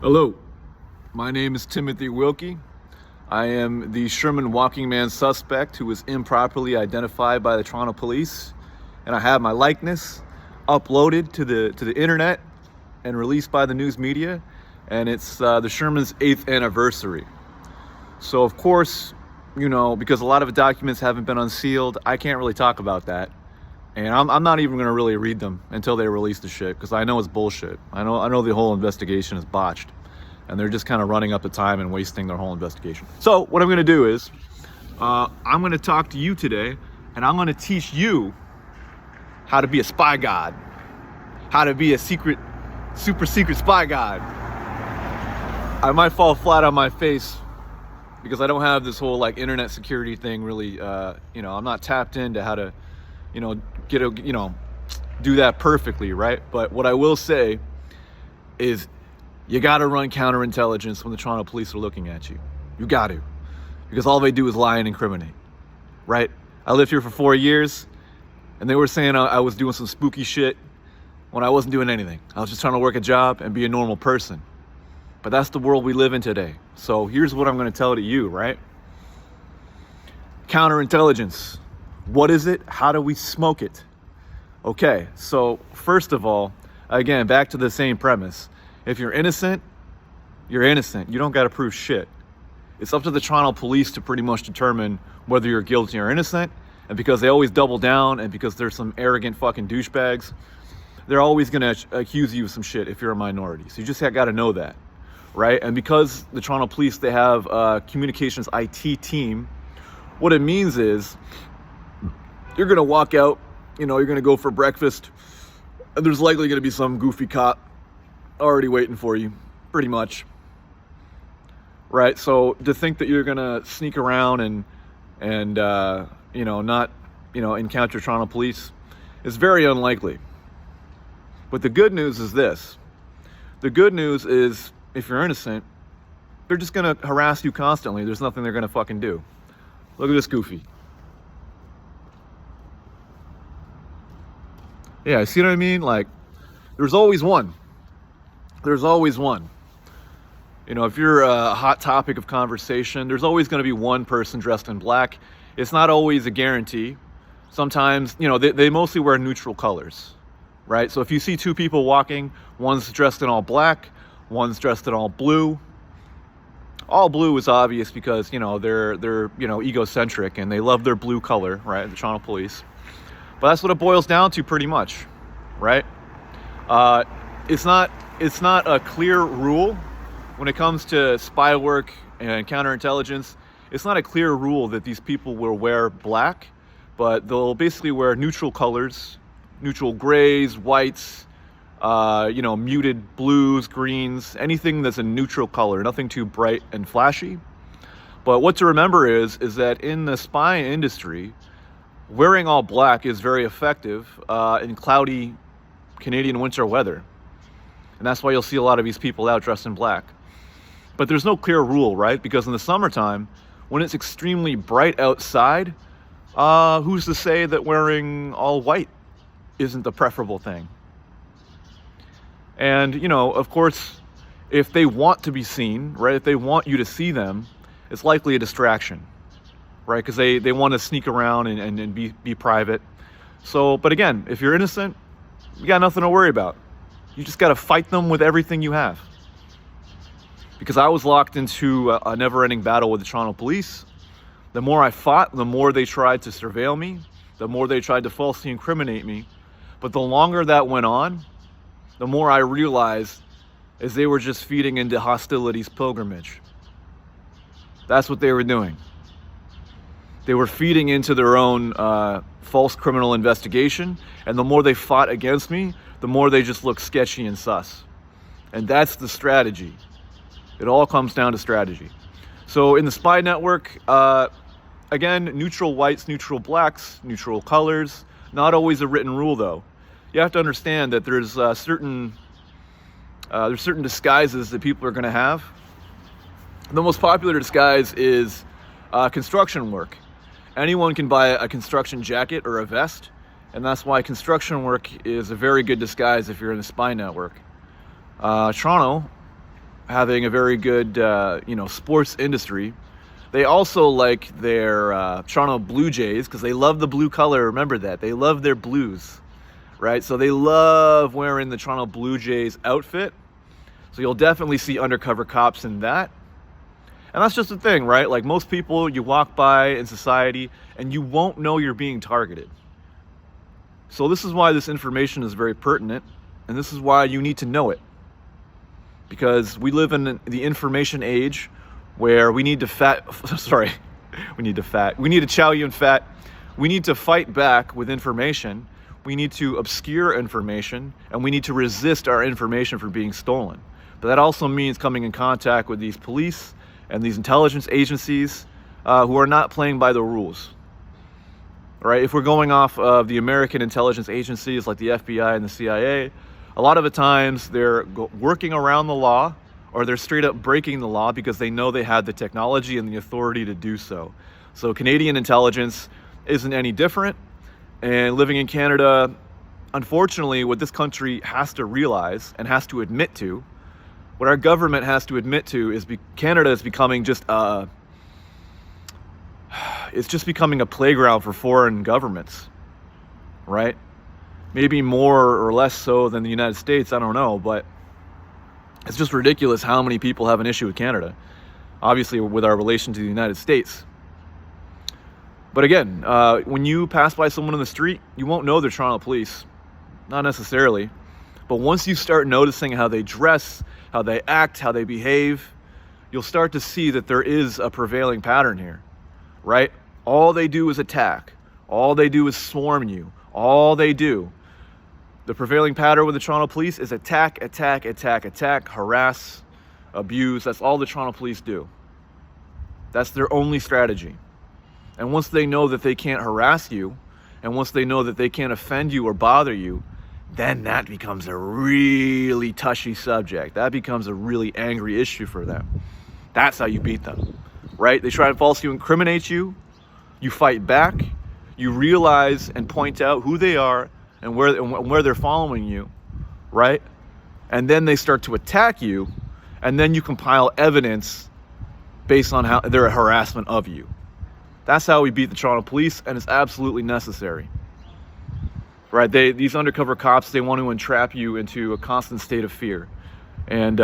Hello, my name is Timothy Wilkie. I am the Sherman Walking Man suspect who was improperly identified by the Toronto police, and I have my likeness uploaded to the internet and released by the news media, and it's the Sherman's 8th anniversary. So of course, you know, because a lot of the documents haven't been unsealed, I can't really talk about that. And I'm not even going to really read them until they release the shit, because I know it's bullshit. I know the whole investigation is botched, and they're just kind of running up the time and wasting their whole investigation. So what I'm going to do is I'm going to talk to you today, and I'm going to teach you how to be a spy god, how to be a super secret spy god. I might fall flat on my face because I don't have this whole like internet security thing really. You know, I'm not tapped into how to, you know, do that perfectly, right? But what I will say is you got to run counterintelligence when the Toronto police are looking at you. You got to, because all they do is lie and incriminate, right? I lived here for 4 years, and they were saying I was doing some spooky shit when I wasn't doing anything. I was just trying to work a job and be a normal person. But that's the world we live in today. So here's what I'm going to tell to you, right? Counterintelligence. What is it? How do we smoke it? Okay, so first of all, again, back to the same premise. If you're innocent, you're innocent. You don't got to prove shit. It's up to the Toronto police to pretty much determine whether you're guilty or innocent. And because they always double down, and because there's some arrogant fucking douchebags, they're always going to accuse you of some shit if you're a minority. So you just got to know that, right? And because the Toronto police, they have a communications IT team, what it means is you're going to walk out, you know, you're going to go for breakfast, and there's likely going to be some goofy cop already waiting for you, pretty much, right? So to think that you're going to sneak around and you know, not, you know, encounter Toronto police is very unlikely. But the good news is this. The good news is if you're innocent, they're just going to harass you constantly. There's nothing they're going to fucking do. Look at this goofy. Yeah, see what I mean? Like, there's always one. There's always one. You know, if you're a hot topic of conversation, there's always going to be one person dressed in black. It's not always a guarantee. Sometimes, you know, they mostly wear neutral colors, right? So if you see two people walking, one's dressed in all black, one's dressed in all blue. All blue is obvious because, you know, they're you know, egocentric and they love their blue color, right? The Toronto police. But that's what it boils down to pretty much, right? It's not a clear rule when it comes to spy work and counterintelligence. It's not a clear rule that these people will wear black, but they'll basically wear neutral colors, neutral grays, whites, you know, muted blues, greens, anything that's a neutral color, nothing too bright and flashy. But what to remember is that in the spy industry, wearing all black is very effective in cloudy Canadian winter weather. And that's why you'll see a lot of these people out dressed in black. But there's no clear rule, right? Because in the summertime, when it's extremely bright outside, who's to say that wearing all white isn't the preferable thing? And, you know, of course, if they want to be seen, right, if they want you to see them, it's likely a distraction, right? Because they want to sneak around and be private. So, but again, if you're innocent, you got nothing to worry about. You just got to fight them with everything you have. Because I was locked into a never-ending battle with the Toronto police. The more I fought, the more they tried to surveil me, the more they tried to falsely incriminate me. But the longer that went on, the more I realized is they were just feeding into hostility's pilgrimage. That's what they were doing. They were feeding into their own false criminal investigation, and the more they fought against me, the more they just looked sketchy and sus. And that's the strategy. It all comes down to strategy. So in the spy network, again, neutral whites, neutral blacks, neutral colors, not always a written rule though. You have to understand that there's certain disguises that people are going to have. The most popular disguise is construction work. Anyone can buy a construction jacket or a vest, and that's why construction work is a very good disguise if you're in the spy network. Toronto having a very good, sports industry. They also like their Toronto Blue Jays because they love the blue color. Remember that. They love their blues, right? So they love wearing the Toronto Blue Jays outfit. So you'll definitely see undercover cops in that. And that's just the thing, right? Like most people, you walk by in society and you won't know you're being targeted. So this is why this information is very pertinent, and this is why you need to know it. Because we live in the information age where we need to we need to chow you in fat. We need to fight back with information. We need to obscure information, and we need to resist our information from being stolen. But that also means coming in contact with these police and these intelligence agencies who are not playing by the rules. Right? If we're going off of the American intelligence agencies like the FBI and the CIA, a lot of the times they're working around the law, or they're straight up breaking the law because they know they have the technology and the authority to do so. So Canadian intelligence isn't any different. And living in Canada, unfortunately, what this country has to realize and has to admit to, what our government has to admit to is Canada is becoming it's just becoming a playground for foreign governments, right? Maybe more or less so than the United States, I don't know, but it's just ridiculous how many people have an issue with Canada, obviously with our relation to the United States. But again, when you pass by someone in the street, you won't know they're Toronto police, not necessarily. But once you start noticing how they dress, how they act, how they behave, you'll start to see that there is a prevailing pattern here, right? All they do is attack. All they do is swarm you. All they do. The prevailing pattern with the Toronto police is attack, attack, attack, attack, harass, abuse. That's all the Toronto police do. That's their only strategy. And once they know that they can't harass you, and once they know that they can't offend you or bother you, then that becomes a really touchy subject. That becomes a really angry issue for them. That's how you beat them, right? They try to falsely incriminate you. You fight back. You realize and point out who they are and where they're following you, right? And then they start to attack you, and then you compile evidence based on how their harassment of you. That's how we beat the Toronto police, and it's absolutely necessary, right? These undercover cops, they want to entrap you into a constant state of fear. And,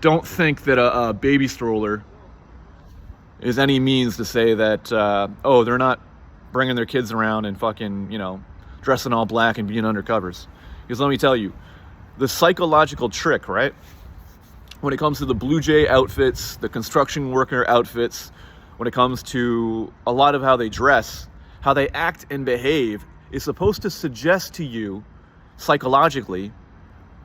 don't think that a baby stroller is any means to say that, they're not bringing their kids around and fucking, dressing all black and being undercovers. Because let me tell you, the psychological trick, right? When it comes to the Blue Jay outfits, the construction worker outfits, when it comes to a lot of how they dress, how they act and behave, is supposed to suggest to you psychologically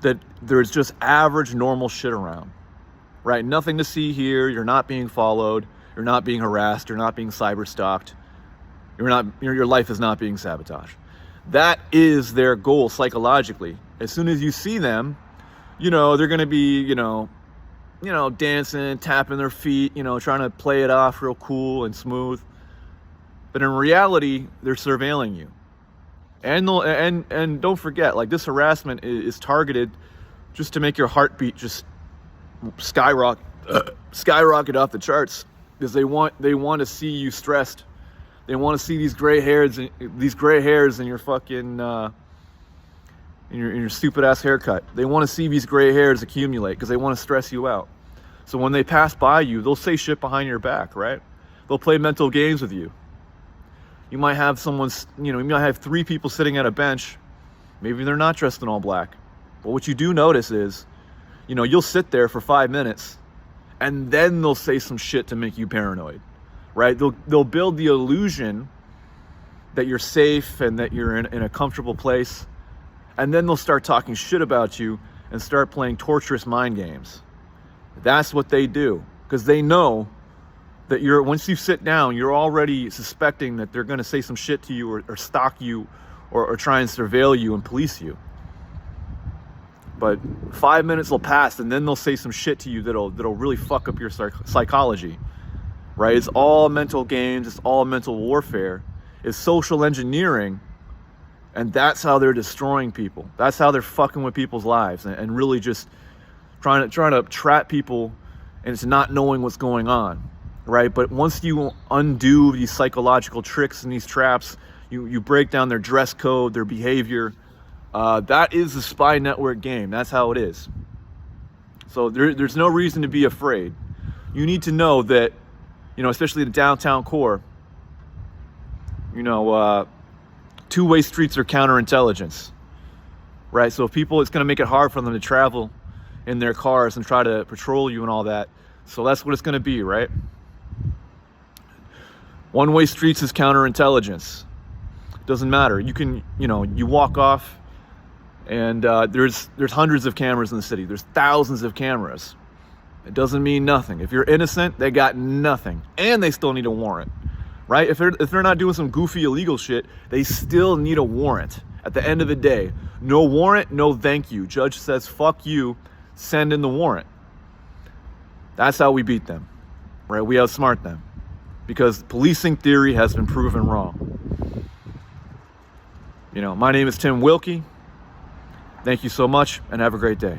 that there's just average normal shit around, right? Nothing to see here. You're not being followed. You're not being harassed. You're not being cyber stalked. Your life is not being sabotaged. That is their goal psychologically. As soon as you see them, they're going to be, dancing, tapping their feet, trying to play it off real cool and smooth. But in reality, they're surveilling you. And don't forget, like, this harassment is targeted just to make your heartbeat just skyrocket off the charts, because they want to see you stressed. They want to see these gray hairs in your fucking in your stupid ass haircut. They want to see these gray hairs accumulate because they want to stress you out. So when they pass by you, they'll say shit behind your back, right? They'll play mental games with you. You might have you might have 3 people sitting at a bench. Maybe they're not dressed in all black. But what you do notice is, you'll sit there for 5 minutes, and then they'll say some shit to make you paranoid, right? They'll build the illusion that you're safe and that you're in a comfortable place, and then they'll start talking shit about you and start playing torturous mind games. That's what they do, because they know that once you sit down, you're already suspecting that they're going to say some shit to you or stalk you or try and surveil you and police you. But 5 minutes will pass, and then they'll say some shit to you that'll really fuck up your psychology, right? It's all mental games. It's all mental warfare. It's social engineering, and that's how they're destroying people. That's how they're fucking with people's lives and really just trying to trap people and it's not knowing what's going on, right? But once you undo these psychological tricks and these traps, you break down their dress code, their behavior. That is the spy network game. That's how it is. So there's no reason to be afraid. You need to know that, especially the downtown core, two-way streets are counterintelligence, right? So if people, it's going to make it hard for them to travel in their cars and try to patrol you and all that. So that's what it's going to be, right? One-way streets is counterintelligence. Doesn't matter. You can, you walk off and there's hundreds of cameras in the city. There's thousands of cameras. It doesn't mean nothing. If you're innocent, they got nothing. And they still need a warrant, right? If they're not doing some goofy illegal shit, they still need a warrant. At the end of the day, no warrant, no thank you. Judge says, fuck you, send in the warrant. That's how we beat them, right? We outsmart them because policing theory has been proven wrong. My name is Tim Wilkie. Thank you so much and have a great day.